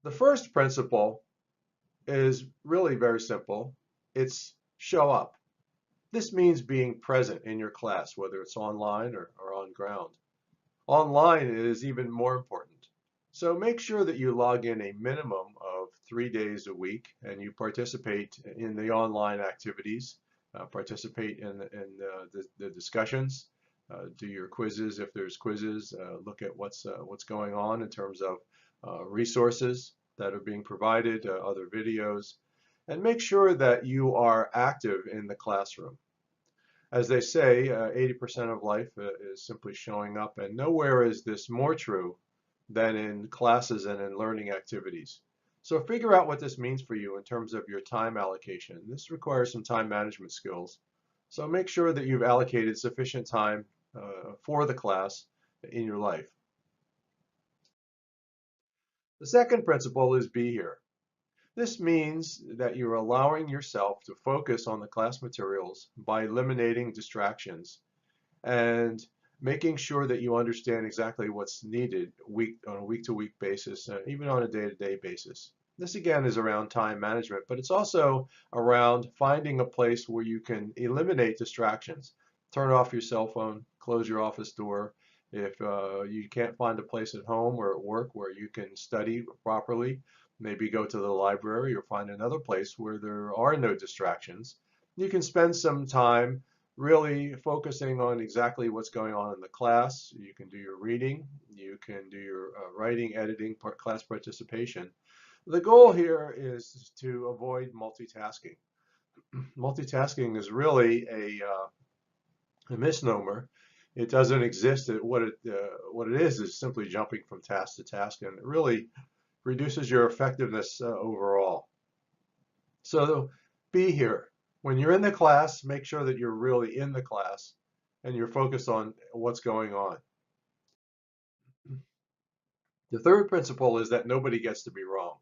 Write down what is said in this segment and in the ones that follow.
The first principle is really very simple. It's show up. This means being present in your class, whether it's online or on ground. Online is even more important. So make sure that you log in a minimum of 3 days a week and you participate in the online activities, participate in the discussions, do your quizzes if there's quizzes, look at what's going on in terms of resources that are being provided, other videos, and make sure that you are active in the classroom. As they say, 80% of life is simply showing up, and nowhere is this more true than in classes and in learning activities. So figure out what this means for you in terms of your time allocation. This requires some time management skills. So make sure that you've allocated sufficient time for the class in your life. The second principle is be here. This means that you're allowing yourself to focus on the class materials by eliminating distractions and making sure that you understand exactly what's needed on a week-to-week basis, even on a day-to-day basis. This again is around time management, but it's also around finding a place where you can eliminate distractions. Turn off your cell phone, close your office door. If you can't find a place at home or at work where you can study properly, maybe go to the library or find another place where there are no distractions. You can spend some time really focusing on exactly what's going on in the class. You can do your reading, you can do your writing, editing, class participation. The goal here is to avoid multitasking. Multitasking is really a misnomer. It doesn't exist. What it is simply jumping from task to task, and it really reduces your effectiveness overall. So be here. When you're in the class, make sure that you're really in the class and you're focused on what's going on. The third principle is that nobody gets to be wrong.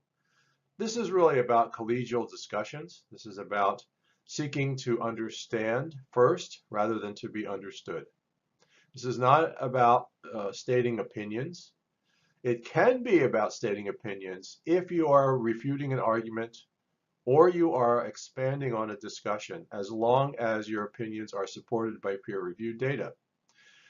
This is really about collegial discussions. This is about seeking to understand first rather than to be understood. This is not about stating opinions. It can be about stating opinions if you are refuting an argument or you are expanding on a discussion, as long as your opinions are supported by peer-reviewed data.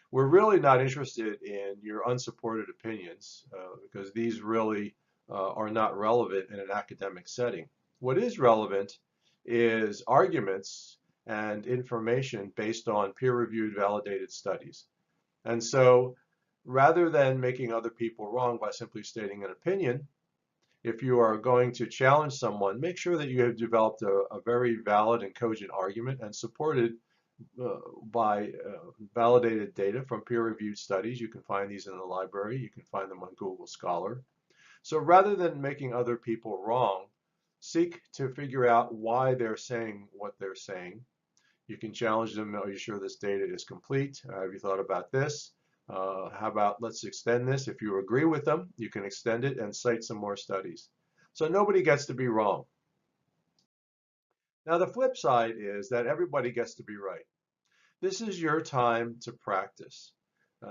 We're really not interested in your unsupported opinions because these really are not relevant in an academic setting. What is relevant is arguments and information based on peer-reviewed validated studies. And so rather than making other people wrong by simply stating an opinion, if you are going to challenge someone, make sure that you have developed a very valid and cogent argument and supported by validated data from peer-reviewed studies. You can find these in the library. You can find them on Google Scholar. So rather than making other people wrong, seek to figure out why they're saying what they're saying. You can challenge them. Are you sure this data is complete? Have you thought about this? How about let's extend this? If you agree with them, you can extend it and cite some more studies. So nobody gets to be wrong. Now the flip side is that everybody gets to be right. This is your time to practice.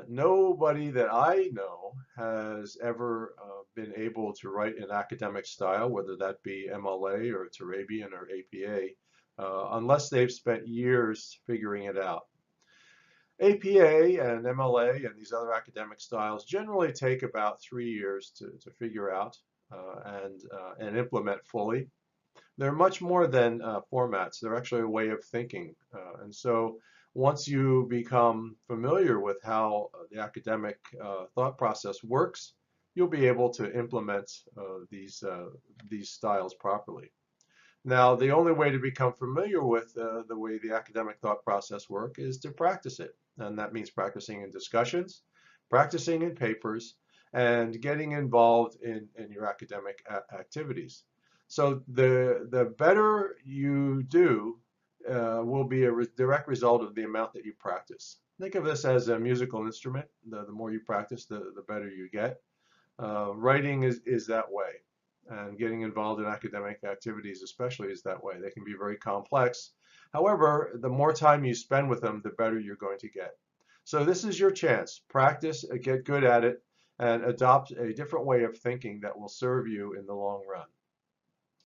Nobody that I know has ever been able to write in academic style, whether that be MLA or Turabian or APA, unless they've spent years figuring it out. APA and MLA and these other academic styles generally take about 3 years to figure out and implement fully. They're much more than formats. They're actually a way of thinking. And so once you become familiar with how the academic thought process works, you'll be able to implement these styles properly. Now, the only way to become familiar with the way the academic thought process works is to practice it. And that means practicing in discussions, practicing in papers, and getting involved in your academic activities. So the better you do will be a direct result of the amount that you practice. Think of this as a musical instrument. The more you practice, the better you get. Writing is that way. And getting involved in academic activities especially is that way. They can be very complex. However, the more time you spend with them, the better you're going to get. So this is your chance. Practice, get good at it, and adopt a different way of thinking that will serve you in the long run.